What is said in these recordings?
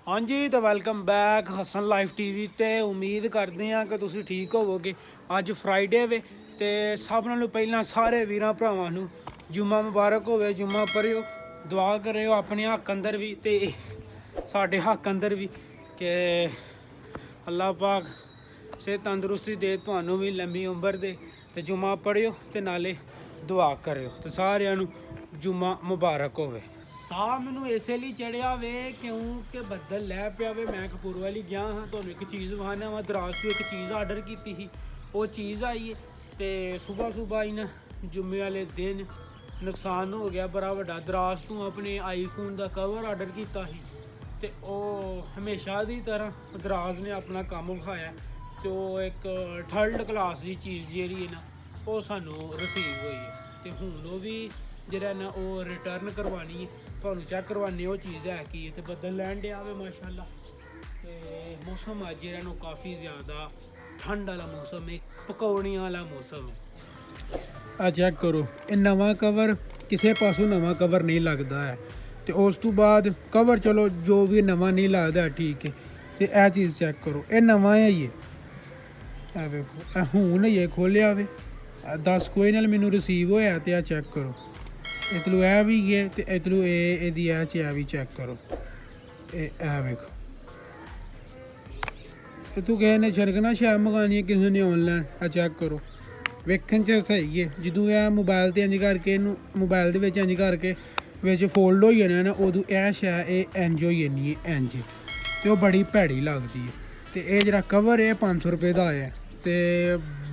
हाँ जी तो welcome back Hasan life TV ते उम्मीद करते हैं कि तुसी ठीक होवोगे। अज फ्राइडे वे ते सब नालों पहला सारे वीरां भरावां नूं जुम्मा मुबारक होवे। जुम्मा पढ़ियो, दुआ करियो अपने हक अंदर भी ते साडे हक अंदर भी कि अल्लाह पाक सेहत तंदरुस्ती दे, तुहानूं भी लंबी उम्र दे ते जुम्मा पढ़ियो ते नाले दुआ करियो ते सारिआं नूं जुम्मा मुबारक होवे। साह मैनू इस लिए चढ़िया वे क्योंकि बदल लै पिया वे। मैं कपूरवाली गया हाँ, तुहानूं एक चीज़ विखाना वा। दराज तो एक चीज़ आर्डर की थी, वो चीज़ आई तो सुबह सुबह इन जुम्मे वाले दिन नुकसान हो गया बड़ा वड्डा। दराज तू अपने आईफोन का कवर आर्डर किया ही ते ओह हमेशा की तरह दराज ने अपना काम विखाया तो एक थर्ड क्लास की चीज़ जी है ना वो सानू रिसीव हुई है तो हूँ वो भी ਜਿਹੜਾ ਨਾ ਉਹ ਰਿਟਰਨ ਕਰਵਾਉਣੀ ਹੈ। ਤੁਹਾਨੂੰ ਚੈੱਕ ਕਰਵਾਉਂਦੇ ਉਹ ਚੀਜ਼ ਹੈ ਕੀ ਤੇ ਬੱਦਲ ਲੈਣ ਡਿਆ ਵੇ ਮਾਸ਼ਾਅੱਲਾ ਤੇ ਮੌਸਮ ਅੱਜ ਜਿਹੜਾ ਨੂੰ ਕਾਫੀ ਜ਼ਿਆਦਾ ਠੰਡ ਵਾਲਾ ਮੌਸਮ ਹੈ, ਪਕੌੜੀਆਂ ਵਾਲਾ ਮੌਸਮ ਹੈ। ਆ ਚੈੱਕ ਕਰੋ, ਇਹ ਨਵਾਂ ਕਵਰ ਕਿਸੇ ਪਾਸੋਂ ਨਵਾਂ ਕਵਰ ਨਹੀਂ ਲੱਗਦਾ ਹੈ ਤੇ ਉਸ ਤੋਂ ਬਾਅਦ ਕਵਰ ਚਲੋ ਜੋ ਵੀ ਨਵਾਂ ਨਹੀਂ ਲੱਗਦਾ ਠੀਕ ਹੈ ਤੇ ਇਹ ਚੀਜ਼ ਚੈੱਕ ਕਰੋ, ਇਹ ਨਵਾਂ ਹੈ ਇਹ ਵੇਖੋ। ਇਹ ਹੁਣ ਇਹ ਖੋਲਿਆ ਵੇ 10 ਕੋਈ ਨਾਲ ਮੈਨੂੰ ਰਿਸੀਵ ਹੋਇਆ ਤੇ ਆ ਚੈੱਕ ਕਰੋ। इतलू ए भी गए तो इतलू ए भी चेक करो। ए वेखो तू किसी ने छरकना शैल मंगानी है किसी ने ऑनलाइन आ चेक करो। वेखन च सही है जदों ए मोबाइल ते इंज करके मोबाइल दे विच इंज करके विच फोल्ड हो जाना ना उदों ए शै इंज हो जानी है इंज ते ओह बड़ी भैड़ी लगदी है। तो ये जिहड़ा कवर है 500 रुपये का है तो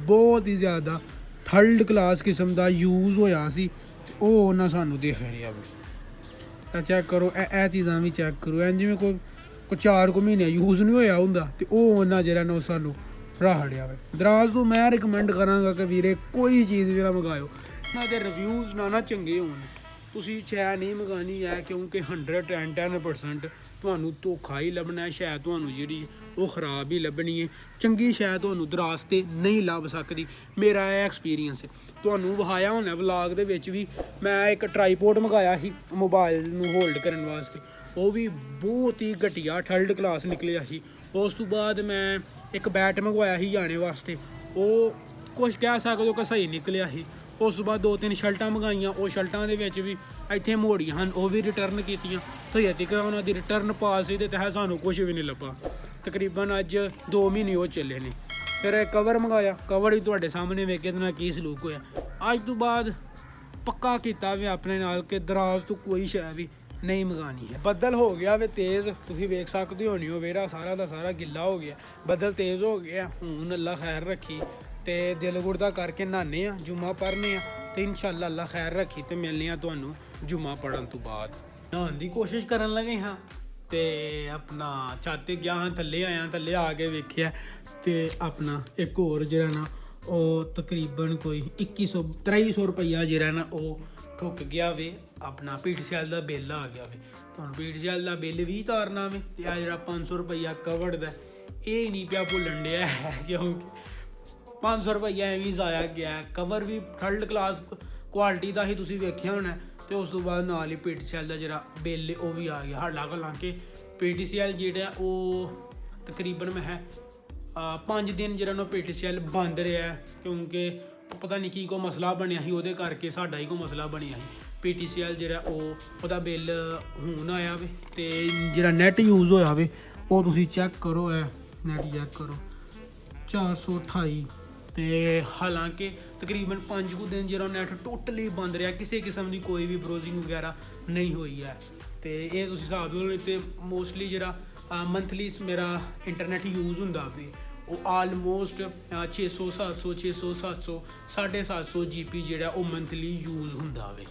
बहुत ही ज़्यादा थर्ड क्लास किस्म का यूज़ होया सी ਉਹ ਉਹਨਾਂ ਸਾਨੂੰ ਦੇਖ ਰਿਹਾ ਵੇ। ਚੈੱਕ ਕਰੋ ਇਹ ਚੀਜ਼ਾਂ ਵੀ ਚੈੱਕ ਕਰੋ। ਐਂ ਜਿਵੇਂ ਕੋਈ 4 ਮਹੀਨੇ ਯੂਜ਼ ਨਹੀਂ ਹੋਇਆ ਹੁੰਦਾ ਤੇ ਉਹ ਉਹਨਾਂ ਜਿਹੜਾ ਨਾ ਸਾਨੂੰ ਰੱਖ ਰਿਹਾ ਵੇ। ਦਰਾਜ ਤੋਂ ਮੈਂ ਰਿਕਮੈਂਡ ਕਰਾਂਗਾ ਕਿ ਵੀਰੇ ਕੋਈ ਚੀਜ਼ ਵੀ ਨਾ ਮੰਗਾਇਓ ਇਹਨਾਂ ਦੇ ਰਿਵਿਊਜ਼ ਨਾ ਚੰਗੇ ਹੋਣ। ਤੁਸੀਂ ਸ਼ੈ ਨਹੀਂ ਮੰਗਾਉਣੀ ਹੈ ਕਿਉਂਕਿ 110% ਤੁਹਾਨੂੰ ਧੋਖਾ ਹੀ ਲੱਭਣਾ। ਸ਼ੈ ਤੁਹਾਨੂੰ ਜਿਹੜੀ ਉਹ ਖਰਾਬ ਹੀ ਲੱਭਣੀ ਹੈ, ਚੰਗੀ ਸ਼ੈ ਤੁਹਾਨੂੰ ਦਰਾਜ 'ਤੇ ਨਹੀਂ ਲੱਭ ਸਕਦੀ। ਮੇਰਾ ਇਹ ਐਕਸਪੀਰੀਅੰਸ ਹੈ, ਤੁਹਾਨੂੰ ਵਿਖਾਇਆ ਹੋਣਾ ਵਲਾਗ ਦੇ ਵਿੱਚ ਵੀ। ਮੈਂ ਇੱਕ ਟਰਾਈਪੋਡ ਮੰਗਾਇਆ ਸੀ ਮੋਬਾਈਲ ਨੂੰ ਹੋਲਡ ਕਰਨ ਵਾਸਤੇ, ਉਹ ਵੀ ਬਹੁਤ ਹੀ ਘਟੀਆ ਥਰਡ ਕਲਾਸ ਨਿਕਲਿਆ ਸੀ। ਉਸ ਤੋਂ ਬਾਅਦ ਮੈਂ ਇੱਕ ਬੈਟ ਮੰਗਵਾਇਆ ਸੀ ਜਾਣੇ ਵਾਸਤੇ, ਉਹ ਕੁਛ ਕਹਿ ਸਕਦੇ ਹੋ ਕਿ ਸਹੀ ਨਿਕਲਿਆ ਸੀ। ਉਸ ਤੋਂ ਬਾਅਦ 2-3 ਸ਼ਰਟਾਂ ਮੰਗਾਈਆਂ, ਉਹ ਸ਼ਰਟਾਂ ਦੇ ਵਿੱਚ ਵੀ ਇੱਥੇ ਮੋੜੀਆਂ ਹਨ, ਉਹ ਵੀ ਰਿਟਰਨ ਕੀਤੀਆਂ। ਤੇ ਤੱਕ ਉਹਨਾਂ ਦੀ ਰਿਟਰਨ ਪਾਲਿਸੀ ਦੇ ਤਹਿਤ ਸਾਨੂੰ ਕੁਛ ਵੀ ਨਹੀਂ ਲੱਭਾ। ਤਕਰੀਬਨ ਅੱਜ 2 ਮਹੀਨੇ ਉਹ ਚੱਲੇ ਨੇ। ਫਿਰ ਕਵਰ ਮੰਗਾਇਆ, ਕਵਰ ਵੀ ਤੁਹਾਡੇ ਸਾਹਮਣੇ ਵੇਖੇ ਇਹਦੇ ਨਾਲ ਕੀ ਸਲੂਕ ਹੋਇਆ। ਅੱਜ ਤੋਂ ਬਾਅਦ ਪੱਕਾ ਕੀਤਾ ਵੀ ਆਪਣੇ ਨਾਲ ਕਿ ਦਰਾਜ ਤੋਂ ਕੋਈ ਸ਼ੈ ਵੀ ਨਹੀਂ ਮੰਗਾਉਣੀ ਹੈ। ਬੱਦਲ ਹੋ ਗਿਆ ਵੇ ਤੇਜ਼, ਤੁਸੀਂ ਵੇਖ ਸਕਦੇ ਹੋ ਨਹੀਂ ਹੋ ਵੇਰਾ ਸਾਰਾ ਦਾ ਸਾਰਾ ਗਿੱਲਾ ਹੋ ਗਿਆ। ਬੱਦਲ ਤੇਜ਼ ਹੋ ਗਿਆ। ਹੁਣ ਅੱਲਾ ਖੈਰ ਰੱਖੀ ਤੇ ਦਿਲ ਗੁਰਦਾ ਕਰਕੇ ਨਹਾਉਂਦੇ ਹਾਂ, ਜੁਮਾ ਪੜ੍ਹਨੇ ਆ ਤੇ ਇਨਸ਼ਾਅੱਲਾ ਅੱਲਾ ਖੈਰ ਰੱਖੀ ਤੇ ਮਿਲਨੇ ਆ ਤੁਹਾਨੂੰ ਜੁਮਾ ਪੜ੍ਹਨ ਤੋਂ ਬਾਅਦ। ਨਹਾਉਣ ਦੀ ਕੋਸ਼ਿਸ਼ ਕਰਨ ਲੱਗੇ ਹਾਂ ਤੇ ਆਪਣਾ ਛੱਤ 'ਤੇ ਗਿਆ ਹਾਂ, ਥੱਲੇ ਆਇਆ, ਥੱਲੇ ਆ ਕੇ ਵੇਖਿਆ ਤੇ ਆਪਣਾ ਇੱਕ ਹੋਰ ਜਿਹੜਾ ਨਾ ਉਹ ਤਕਰੀਬਨ ਕੋਈ 2300 ਰੁਪਈਆ ਜਿਹੜਾ ਨਾ ਉਹ ਠੁੱਕ ਗਿਆ ਵੇ। ਆਪਣਾ PTCL ਦਾ ਬਿੱਲ ਆ ਗਿਆ ਵੇ। ਤੁਹਾਨੂੰ PTCL ਦਾ ਬਿੱਲ ਵੀ ਤਾਰਨਾ ਵੇ ਤੇ ਆ ਜਿਹੜਾ 500 ਰੁਪਈਆ ਕਵਰ ਦਾ ਇਹ ਨਹੀਂ ਪਿਆ ਭੁੱਲਣ ਡਿਆ ਕਿਉਂਕਿ 500 ਰੁਪਈਆ ਐਵੇਂ ਜ਼ਾਇਆ ਗਿਆ। ਕਵਰ ਵੀ ਥਰਡ ਕਲਾਸ ਕੁਆਲਿਟੀ ਦਾ ਹੀ ਤੁਸੀਂ ਵੇਖਿਆ ਹੋਣਾ ਤੇ ਉਸ ਤੋਂ ਬਾਅਦ ਨਾਲ ਹੀ PTCL ਦਾ ਜਿਹੜਾ ਬਿੱਲ ਉਹ ਵੀ ਆ ਗਿਆ। ਹਾਲਾਂਕਿ PTCL ਜਿਹੜਾ ਉਹ ਤਕਰੀਬਨ ਮੈਂ 5 ਦਿਨ ਜਿਹੜਾ ਨਾ PTCL ਬੰਦ ਰਿਹਾ ਕਿਉਂਕਿ ਪਤਾ ਨਹੀਂ ਕੀ ਕੋਈ ਮਸਲਾ ਬਣਿਆ ਸੀ, ਉਹਦੇ ਕਰਕੇ ਸਾਡਾ ਹੀ ਕੋਈ ਮਸਲਾ ਬਣਿਆ ਸੀ। PTCL ਜਿਹੜਾ ਉਹਦਾ ਬਿੱਲ ਹੁਣ ਆਇਆ ਵੇ ਤੇ ਜਿਹੜਾ ਨੈਟ ਯੂਜ਼ ਹੋਇਆ ਵੇ ਉਹ ਤੁਸੀਂ ਚੈੱਕ ਕਰੋ। ਨੈਟ ਚੈੱਕ ਕਰੋ 428 ਤੇ ਹਾਲਾਂਕਿ ਤਕਰੀਬਨ 5 ਕੁ ਦਿਨ ਜਿਹੜਾ ਨੈਟ ਟੋਟਲੀ ਬੰਦ ਰਿਹਾ, ਕਿਸੇ ਕਿਸਮ ਦੀ ਕੋਈ ਵੀ ਬਰੋਜ਼ਿੰਗ ਵਗੈਰਾ ਨਹੀਂ ਹੋਈ ਹੈ। ਤੇ ਇਹ ਤੁਸੀਂ ਹਿਸਾਬ ਲਓ। ਤੇ ਮੋਸਟਲੀ ਜਿਹੜਾ ਮੰਥਲੀ ਮੇਰਾ ਇੰਟਰਨੈਟ ਯੂਜ਼ ਹੁੰਦਾ ਵੀ ਉਹ ਆਲਮੋਸਟ 600 750 GB ਜਿਹੜਾ ਉਹ ਮੰਥਲੀ ਯੂਜ਼ ਹੁੰਦਾ ਵੇ।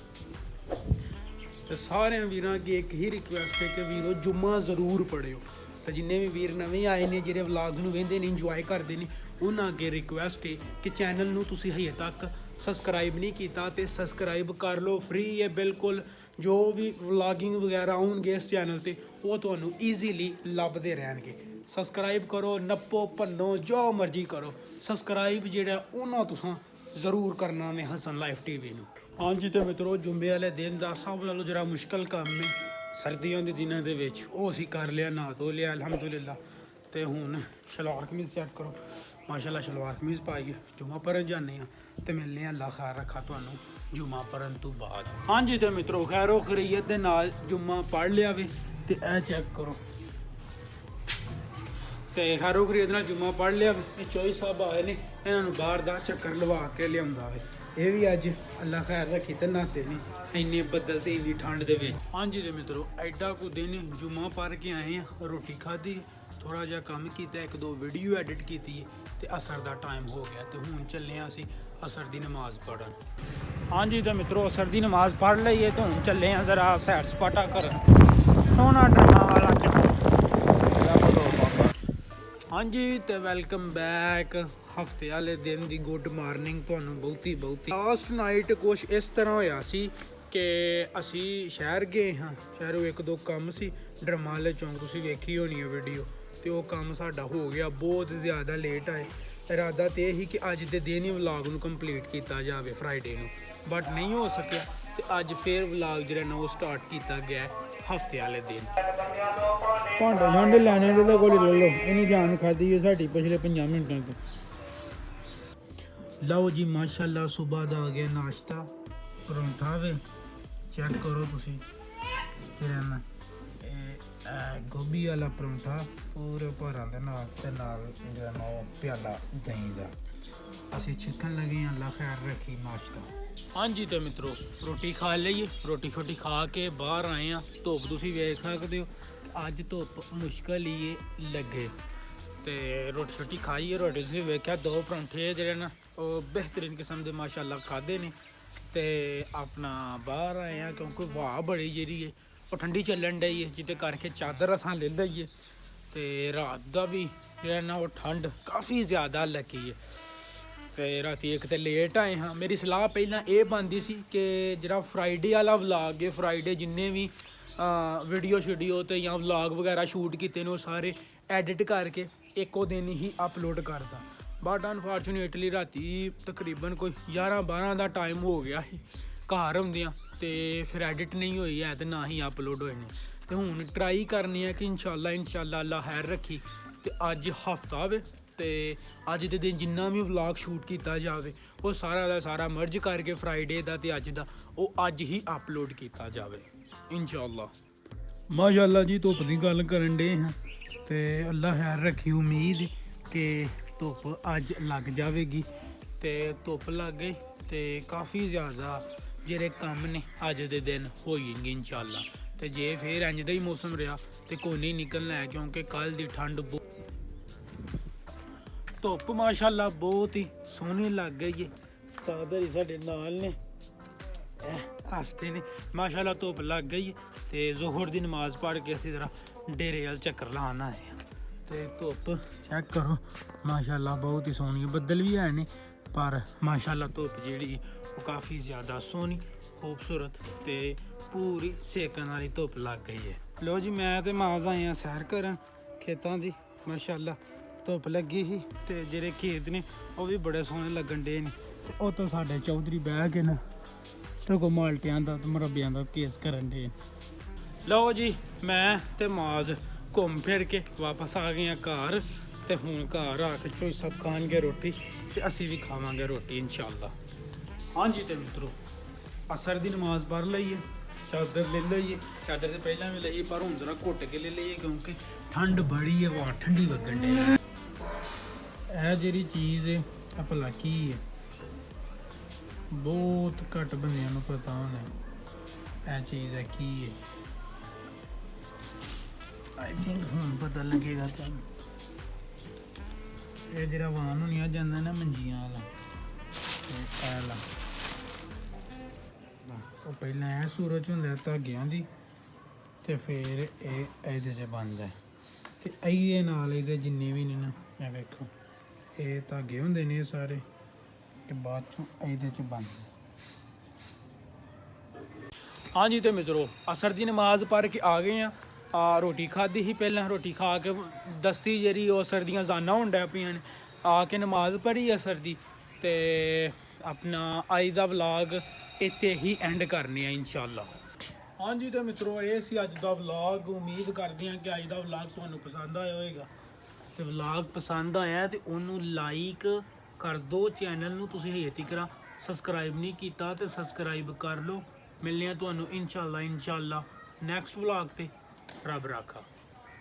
ਤੇ ਸਾਰਿਆਂ ਵੀਰਾਂ ਅੱਗੇ ਇੱਕ ਹੀ ਰਿਕੁਐਸਟ ਹੈ ਕਿ ਵੀਰੋ ਜੁਮਾ ਜ਼ਰੂਰ ਪੜ੍ਹਿਓ। ਤੇ ਜਿੰਨੇ ਵੀ ਵੀਰ ਨਵੇਂ ਆਏ ਨੇ ਜਿਹੜੇ ਵਲਾਗਸ ਨੂੰ ਵੇਖਦੇ ਨੇ ਇੰਜੋਏ ਕਰਦੇ ਨੇ ਉਹਨਾਂ ਅੱਗੇ ਰਿਕੁਐਸਟ ਹੈ ਕਿ ਚੈਨਲ ਨੂੰ ਤੁਸੀਂ ਹਜੇ ਤੱਕ ਸਬਸਕ੍ਰਾਈਬ ਨਹੀਂ ਕੀਤਾ ਤੇ ਸਬਸਕ੍ਰਾਈਬ ਕਰ ਲਓ, ਫ੍ਰੀ ਹੈ ਬਿਲਕੁਲ। ਜੋ ਵੀ ਵਲਾਗਿੰਗ ਵਗੈਰਾ ਆਉਣਗੇ ਇਸ ਚੈਨਲ 'ਤੇ ਉਹ ਤੁਹਾਨੂੰ ਈਜ਼ੀਲੀ ਲੱਭਦੇ ਰਹਿਣਗੇ। ਸਬਸਕ੍ਰਾਈਬ ਕਰੋ, ਨੱਪੋ ਭੰਨੋ ਜੋ ਮਰਜ਼ੀ ਕਰੋ, ਸਬਸਕ੍ਰਾਈਬ ਜਿਹੜਾ ਉਹਨਾਂ ਤੁਸੀਂ ਜ਼ਰੂਰ ਕਰਨਾ ਵੇ ਹਸਨ ਲਾਈਫ TV ਨੂੰ। ਹਾਂਜੀ ਤੇ ਮਿੱਤਰੋ, ਜੁਮੇ ਵਾਲੇ ਦਿਨ ਦਾ ਸਭ ਨਾਲੋਂ ਜਿਹੜਾ ਮੁਸ਼ਕਲ ਕੰਮ ਹੈ ਸਰਦੀਆਂ ਦੇ ਦਿਨਾਂ ਦੇ ਵਿੱਚ ਉਹ ਅਸੀਂ ਕਰ ਲਿਆ, ਨਹਾ ਧੋ ਲਿਆ ਅਲਹਮਦੁਲਿਲਾ। ਤੇ ਹੁਣ ਸ਼ਲਵਾਰ ਕਮੀਜ਼ ਚੈੱਕ ਕਰੋ, ਮਾਸ਼ਾਅੱਲਾ ਸ਼ਲਵਾਰ ਕਮੀਜ਼ ਪਾਈਏ, ਜੁਮਾ ਪੜ੍ਹਨ ਜਾਂਦੇ ਹਾਂ ਤੇ ਮਿਲਨੇ ਆ। ਅੱਲਾ ਖੈਰ ਰੱਖਾ ਤੁਹਾਨੂੰ ਜੁਮਾ ਪੜ੍ਹਨ ਤੋਂ ਬਾਅਦ। ਹਾਂਜੀ ਤੇ ਮਿੱਤਰੋ ਖੈਰੋ ਖਰੀਅਤ ਦੇ ਨਾਲ ਜੁਮਾ ਪੜ੍ਹ ਲਿਆ ਵੇ ਤੇ ਇਹ ਚੈੱਕ ਕਰੋ, ਤੇ ਖੈਰੋ ਖਰੀਅਤ ਨਾਲ ਜੁਮਾ ਪੜ੍ਹ ਲਿਆ ਵੇ। ਇਹ ਚੋਈ ਸਾਹਿਬ ਆਏ ਨੇ, ਇਹਨਾਂ ਨੂੰ ਬਾਹਰ ਦਾ ਚੱਕਰ ਲਵਾ ਕੇ ਲਿਆਉਂਦਾ ਵੇ। ਇਹ ਵੀ ਅੱਜ ਅੱਲਾ ਖੈਰ ਰੱਖੀ ਤੇ ਨਹਾਤੇ ਨਹੀਂ ਇੰਨੇ ਬੱਦਲ ਤੇ ਇੰਨੀ ਠੰਡ ਦੇ ਵਿੱਚ। ਹਾਂਜੀ ਤੇ ਮਿੱਤਰੋ ਐਡਾ ਕੁ ਦਿਨ ਜੁਮਾ ਪੜ੍ਹ ਕੇ ਆਏ ਆ, ਰੋਟੀ ਖਾਧੀ, ਥੋੜਾ ਜਿਹਾ ਕੰਮ ਕੀਤਾ, ਇੱਕ ਦੋ ਵੀਡੀਓ ਐਡਿਟ ਕੀਤੀ ਹੈ ਤੇ ਅਸਰ ਦਾ ਟਾਈਮ ਹੋ ਗਿਆ ਤੇ ਹੁਣ ਚੱਲੇ ਆ ਅਸੀਂ ਅਸਰ ਦੀ ਨਮਾਜ਼ ਪੜ੍ਹਨ। ਹਾਂਜੀ ਤੇ ਮਿੱਤਰੋ ਅਸਰ ਦੀ ਨਮਾਜ਼ ਪੜ੍ਹ ਲਈਏ ਤੇ ਹੁਣ ਚੱਲੇ ਆ ਜ਼ਰਾ ਸੈਰ ਸਪਾਟਾ ਕਰਨ। ਸੋਹਣਾ ਡਰਾਮਾ ਵਾਲਾ ਹਾਂਜੀ ਤੇ ਵੈਲਕਮ ਬੈਕ। ਹਫਤੇ ਵਾਲੇ ਦਿਨ ਦੀ ਗੁੱਡ ਮਾਰਨਿੰਗ ਤੁਹਾਨੂੰ ਬਹੁਤੀ। ਲਾਸਟ ਨਾਈਟ ਕੁਛ ਇਸ ਤਰ੍ਹਾਂ ਹੋਇਆ ਸੀ ਕਿ ਅਸੀਂ ਸ਼ਹਿਰ ਗਏ ਹਾਂ, ਸ਼ਹਿਰੋਂ ਇੱਕ ਦੋ ਕੰਮ ਸੀ, ਡਰਮਾ ਵਾਲੇ ਚੌਂਕ ਤੁਸੀਂ ਵੇਖੀ ਹੋਣੀ ਹੈ ਵੀਡੀਓ, ਤੇ ਉਹ ਕੰਮ ਸਾਡਾ ਹੋ ਗਿਆ, ਬਹੁਤ ਜ਼ਿਆਦਾ ਲੇਟ ਆਏ। ਇਰਾਦਾ ਤੇ ਇਹ ਸੀ ਕਿ ਅੱਜ ਦੇ ਦਿਨ ਹੀ ਵਲੌਗ ਨੂੰ ਕੰਪਲੀਟ ਕੀਤਾ ਜਾਵੇ ਫਰਾਈਡੇ ਨੂੰ, ਬਟ ਨਹੀਂ ਹੋ ਸਕਿਆ ਤੇ ਅੱਜ ਫੇਰ ਵਲੌਗ ਜਿਹੜਾ ਨਾ ਉਹ ਸਟਾਰਟ ਕੀਤਾ ਗਿਆ ਹਫਤੇ ਵਾਲੇ ਦਿਨ। ਭਾਂਡੇ ਛਾਂਡੇ ਲੈਣੇ ਦੇ ਕੋਲ ਲੈ ਲਓ, ਇਹਨੀ ਜਾਨ ਖਾਦੀ ਹੈ ਸਾਡੀ ਪਿਛਲੇ 5 ਮਿੰਟਾਂ ਤੋਂ। ਲਓ ਜੀ ਮਾਸ਼ਾਅੱਲਾ ਸੁਬਾਹ ਦਾ ਆ ਗਿਆ ਨਾਸ਼ਤਾ, ਪਰੌਂਠਾ ਵੇ ਚੈੱਕ ਕਰੋ ਤੁਸੀਂ, ਜਿਹੜਾ ਨਾ ਇਹ ਗੋਭੀ ਵਾਲਾ ਪਰੌਂਠਾ ਪੂਰੇ ਭਰਾਂ ਦੇ ਨਾਲ ਤੇ ਨਾਲ ਜਿਹੜਾ ਨਾ ਉਹ ਪਿਆਲਾ ਦਹੀਂ ਦਾ। ਅਸੀਂ ਛਿੱਕਣ ਲੱਗੇ ਹਾਂ, ਅੱਲਾ ਖੈਰ ਰੱਖੀ ਨਾਸ਼ਤਾ। ਹਾਂਜੀ ਤੇ ਮਿੱਤਰੋ ਰੋਟੀ ਖਾ ਲਈਏ, ਰੋਟੀ ਛੋਟੀ ਖਾ ਕੇ ਬਾਹਰ ਆਏ ਹਾਂ। ਧੁੱਪ ਤੁਸੀਂ ਵੇਖ ਸਕਦੇ ਹੋ, ਅੱਜ ਧੁੱਪ ਮੁਸ਼ਕਲ ਹੀ ਲੱਗੇ ਤੇ ਰੋਟੀ ਛੋਟੀ ਖਾਈਏ। ਰੋਟੀ ਤੁਸੀਂ ਵੇਖਿਆ 2 ਪਰੌਂਠੇ ਜਿਹੜੇ ਨਾ ਉਹ ਬਿਹਤਰੀਨ ਕਿਸਮ ਦੇ ਮਾਸ਼ਾਅੱਲਾ ਖਾਦੇ ਨੇ ਤੇ ਆਪਣਾ ਬਾਹਰ ਆਏ ਆ ਕਿਉਂਕਿ ਹਵਾ ਬੜੀ ਜਿਹੜੀ ਹੈ ਉਹ ਠੰਡੀ ਚੱਲਣ ਡਈ ਹੈ, ਜਿਹਦੇ ਕਰਕੇ ਚਾਦਰ ਅਸਾਂ ਲੈ ਲਈਏ ਤੇ ਰਾਤ ਦਾ ਵੀ ਜਿਹੜਾ ਨਾ ਉਹ ਠੰਡ ਕਾਫੀ ਜ਼ਿਆਦਾ ਲੱਗੀ ਹੈ। ਤੇ ਰਾਤੀ ਇੱਕ ਤੇ ਲੇਟ ਆਏ ਹਾਂ। ਮੇਰੀ ਸਲਾਹ ਪਹਿਲਾਂ ਇਹ ਬਣਦੀ ਸੀ ਕਿ ਜਿਹੜਾ ਫਰਾਈਡੇ ਵਾਲਾ ਵਲੌਗ ਹੈ, ਫਰਾਈਡੇ ਜਿੰਨੇ ਵੀ ਵੀਡੀਓ ਸ਼ੀਡੀਓ ਤੇ ਜਾਂ ਵਲੌਗ ਵਗੈਰਾ ਸ਼ੂਟ ਕੀਤੇ ਨੇ ਉਹ ਸਾਰੇ ਐਡਿਟ ਕਰਕੇ ਇੱਕੋ ਦਿਨ ਹੀ ਅਪਲੋਡ ਕਰਦਾ, ਬਟ ਅਨਫੋਰਚੂਨੇਟਲੀ ਰਾਤੀ ਤਕਰੀਬਨ ਕੋਈ 11-12 ਦਾ ਟਾਈਮ ਹੋ ਗਿਆ ਸੀ ਘਰ ਆਉਂਦਿਆਂ ਤੇ ਫਿਰ ਐਡਿਟ ਨਹੀਂ ਹੋਈ ਹੈ ਤੇ ਨਾ ਹੀ ਅਪਲੋਡ ਹੋਏ ਨੇ। ਤੇ ਹੁਣ ਟਰਾਈ ਕਰਨੀ ਹੈ ਕਿ ਇਨਸ਼ਾਅੱਲਾ ਅੱਲਾ ਖੈਰ ਰੱਖੀ ਤੇ ਅੱਜ ਹਫਤਾ ਵੇ ਤੇ ਅੱਜ ਦੇ ਦਿਨ ਜਿੰਨਾ ਵੀ ਵਲੌਗ ਸ਼ੂਟ ਕੀਤਾ ਜਾਵੇ ਉਹ ਸਾਰਾ ਦਾ ਸਾਰਾ ਮਰਜ ਕਰਕੇ ਫਰਾਈਡੇ ਦਾ ਤੇ ਅੱਜ ਦਾ ਉਹ ਅੱਜ ਹੀ ਅਪਲੋਡ ਕੀਤਾ ਜਾਵੇ ਇਨਸ਼ਾਅੱਲਾ। ਮਾਸ਼ਾਅੱਲਾ ਜੀ ਧੁੱਪ ਦੀ ਗੱਲ ਕਰਨ ਡੇ ਹਾਂ ਤੇ ਅੱਲਾ ਖੈਰ ਰੱਖੀ। ਉਮੀਦ ਕਿ ਧੁੱਪ ਅੱਜ ਲੱਗ ਜਾਵੇਗੀ ਤੇ ਧੁੱਪ ਲੱਗ ਗਈ ਤੇ ਕਾਫੀ ਜ਼ਿਆਦਾ ਜਿਹੜੇ ਕੰਮ ਨੇ ਅੱਜ ਦੇ ਦਿਨ ਹੋ ਜਾਣਗੇ ਇਨਸ਼ਾਅੱਲਾ। ਤੇ ਜੇ ਫਿਰ ਇੰਝ ਦਾ ਹੀ ਮੌਸਮ ਰਿਹਾ ਤੇ ਕੋਈ ਨਹੀਂ ਨਿਕਲਣਾ ਹੈ ਕਿਉਂਕਿ ਕੱਲ ਦੀ ਠੰਡ ਧੁੱਪ ਮਾਸ਼ਾਅੱਲਾ ਬਹੁਤ ਹੀ ਸੋਹਣੀ ਲੱਗ ਗਈ ਹੈ। ਉਸਤਾਦ ਜੀ ਸਾਡੇ ਨਾਲ ਨੇ, ਹੱਸਦੇ ਨੇ। ਮਾਸ਼ਾਅੱਲਾ ਧੁੱਪ ਲੱਗ ਗਈ ਹੈ ਤੇ ਜ਼ੋਹਰ ਦੀ ਨਮਾਜ਼ ਪੜ੍ਹ ਕੇ ਅਸੀਂ ਜ਼ਰਾ ਡੇਰੇ ਵੱਲ ਚੱਕਰ ਲਾਉਣ ਆਏ ਹਾਂ ਤੇ ਧੁੱਪ ਚੈੱਕ ਕਰੋ ਮਾਸ਼ਾਅੱਲਾ ਬਹੁਤ ਹੀ ਸੋਹਣੀ ਹੈ। ਬੱਦਲ ਵੀ ਹੈ ਨੇ ਪਰ ਮਾਸ਼ਾਅੱਲਾ ਧੁੱਪ ਜਿਹੜੀ ਉਹ ਕਾਫੀ ਜ਼ਿਆਦਾ ਸੋਹਣੀ ਖੂਬਸੂਰਤ ਤੇ ਪੂਰੀ ਸੇਕਣ ਵਾਲੀ ਧੁੱਪ ਲੱਗ ਗਈ ਹੈ। ਲਓ ਜੀ ਮੈਂ ਤੇ ਮਾਜ਼ ਆਏ ਹਾਂ ਸੈਰ ਕਰਨ ਖੇਤਾਂ ਦੀ। ਮਾਸ਼ਾਅੱਲਾ ਧੁੱਪ ਲੱਗੀ ਸੀ ਤੇ ਜਿਹੜੇ ਖੇਤ ਨੇ ਉਹ ਵੀ ਬੜੇ ਸੋਹਣੇ ਲੱਗਣ ਡੇ ਨੇ। ਉਹ ਤਾਂ ਸਾਡੇ ਚੌਧਰੀ ਬਹਿ ਕੇ ਨਾ ਸਗੋਂ ਮਾਲਟਿਆਂ ਦਾ ਤੇ ਮੁਰੱਬਿਆਂ ਦਾ ਕੇਸ ਕਰਨ ਡੇ। ਲਓ ਜੀ ਮੈਂ ਤੇ ਮਾਜ਼ ਘੁੰਮ ਫਿਰ ਕੇ ਵਾਪਸ ਆ ਗਏ ਹਾਂ ਘਰ ਤੇ ਹੁਣ ਘਰ ਆ ਕੇ ਚੋਈ ਸਭ ਖਾਣਗੇ ਰੋਟੀ ਤੇ ਅਸੀਂ ਵੀ ਖਾਵਾਂਗੇ ਰੋਟੀ ਇਨਸ਼ਾਅੱਲਾ। ਹਾਂਜੀ ਤੇ ਮਿੱਤਰੋ ਅਸਰ ਦੀ ਨਮਾਜ਼ ਪੜ੍ਹ ਲਈਏ, ਚਾਦਰ ਲੈ ਲਈਏ। ਚਾਦਰ ਤੇ ਪਹਿਲਾਂ ਵੀ ਲਈਏ ਪਰ ਹੁਣ ਜ਼ਰਾ ਘੁੱਟ ਕੇ ਲੈ ਲਈਏ ਕਿਉਂਕਿ ਠੰਡ ਬੜੀ ਹੈ, ਹਵਾ ਠੰਡੀ ਵਗਣ ਡੇ। ਇਹ ਜਿਹੜੀ ਚੀਜ਼ ਹੈ ਆ ਭਲਾ ਕੀ ਹੈ, ਬਹੁਤ ਘੱਟ ਬੰਦਿਆਂ ਨੂੰ ਪਤਾ ਹੋਣਾ ਇਹ ਚੀਜ਼ ਹੈ ਕੀ ਹੈ। ਆਈ ਥਿੰਕ ਹੁਣ ਪਤਾ ਲੱਗੇਗਾ ਤੁਹਾਨੂੰ। ਇਹ ਜਿਹੜਾ ਵਾਹਨ ਨੂੰ ਨਹੀਂ ਜਾਂਦਾ ਨਾ ਮੰਜੀਆਂ ਵਾਲਾ ਵਾਲਾ, ਉਹ ਪਹਿਲਾਂ ਇਹ ਸੂਰਜ ਹੁੰਦਾ ਧਾਗਿਆਂ ਦੀ ਤੇ ਫਿਰ ਇਹ ਇਹਦੇ 'ਚ ਬਣਦਾ ਤੇ ਇਹਦੇ ਨਾਲ ਇਹਦੇ ਜਿੰਨੇ ਵੀ ਨੇ ਨਾ ਇਹ ਵੇਖੋ ਇਹ ਧਾਗੇ ਹੁੰਦੇ ਨੇ ਸਾਰੇ ਤੇ ਬਾਅਦ ਚੋਂ ਇਹਦੇ 'ਚ ਬਣਦਾ। ਹਾਂਜੀ ਤੇ ਮਿੱਤਰੋ ਅਸਰ ਦੀ ਨਮਾਜ਼ ਪੜ੍ਹ ਕੇ ਆ ਗਏ ਆ। ਰੋਟੀ ਖਾਧੀ ਸੀ ਪਹਿਲਾਂ, ਰੋਟੀ ਖਾ ਕੇ ਦਸਤੀ ਜਿਹੜੀ ਉਹ ਅਸਰ ਦੀਆਂ ਜ਼ਾਨਾਂ ਹੋਣ ਡੈ ਪਈਆਂ ਨੇ। ਆ ਕੇ ਨਮਾਜ਼ ਪੜ੍ਹੀ ਅਸਰ ਦੀ ਤੇ ਆਪਣਾ ਅੱਜ ਦਾ ਵਲੌਗ ਇੱਥੇ ਹੀ ਐਂਡ ਕਰਨੇ ਆ ਇਨਸ਼ਾਅੱਲਾ। ਹਾਂਜੀ ਤੇ ਮਿੱਤਰੋ ਇਹ ਸੀ ਅੱਜ ਦਾ ਵਲੌਗ। ਉਮੀਦ ਕਰਦੇ ਹਾਂ ਕਿ ਅੱਜ ਦਾ ਵਲੌਗ ਤੁਹਾਨੂੰ ਪਸੰਦ ਆਇਆ ਹੋਵੇਗਾ। ਤੇ ਵਲੌਗ ਪਸੰਦ ਆਇਆ ਤੇ ਉਹਨੂੰ ਲਾਈਕ ਕਰ ਦਿਓ। ਚੈਨਲ ਨੂੰ ਤੁਸੀਂ ਹਜੇ ਤੱਕ ਸਬਸਕ੍ਰਾਈਬ ਨਹੀਂ ਕੀਤਾ ਤੇ ਸਬਸਕ੍ਰਾਈਬ ਕਰ ਲਓ। ਮਿਲਦੇ ਹਾਂ ਤੁਹਾਨੂੰ ਇਨਸ਼ਾਅੱਲਾ ਨੈਕਸਟ ਵਲੌਗ ਤੇ। ਰੱਬ ਰਾਖਾ।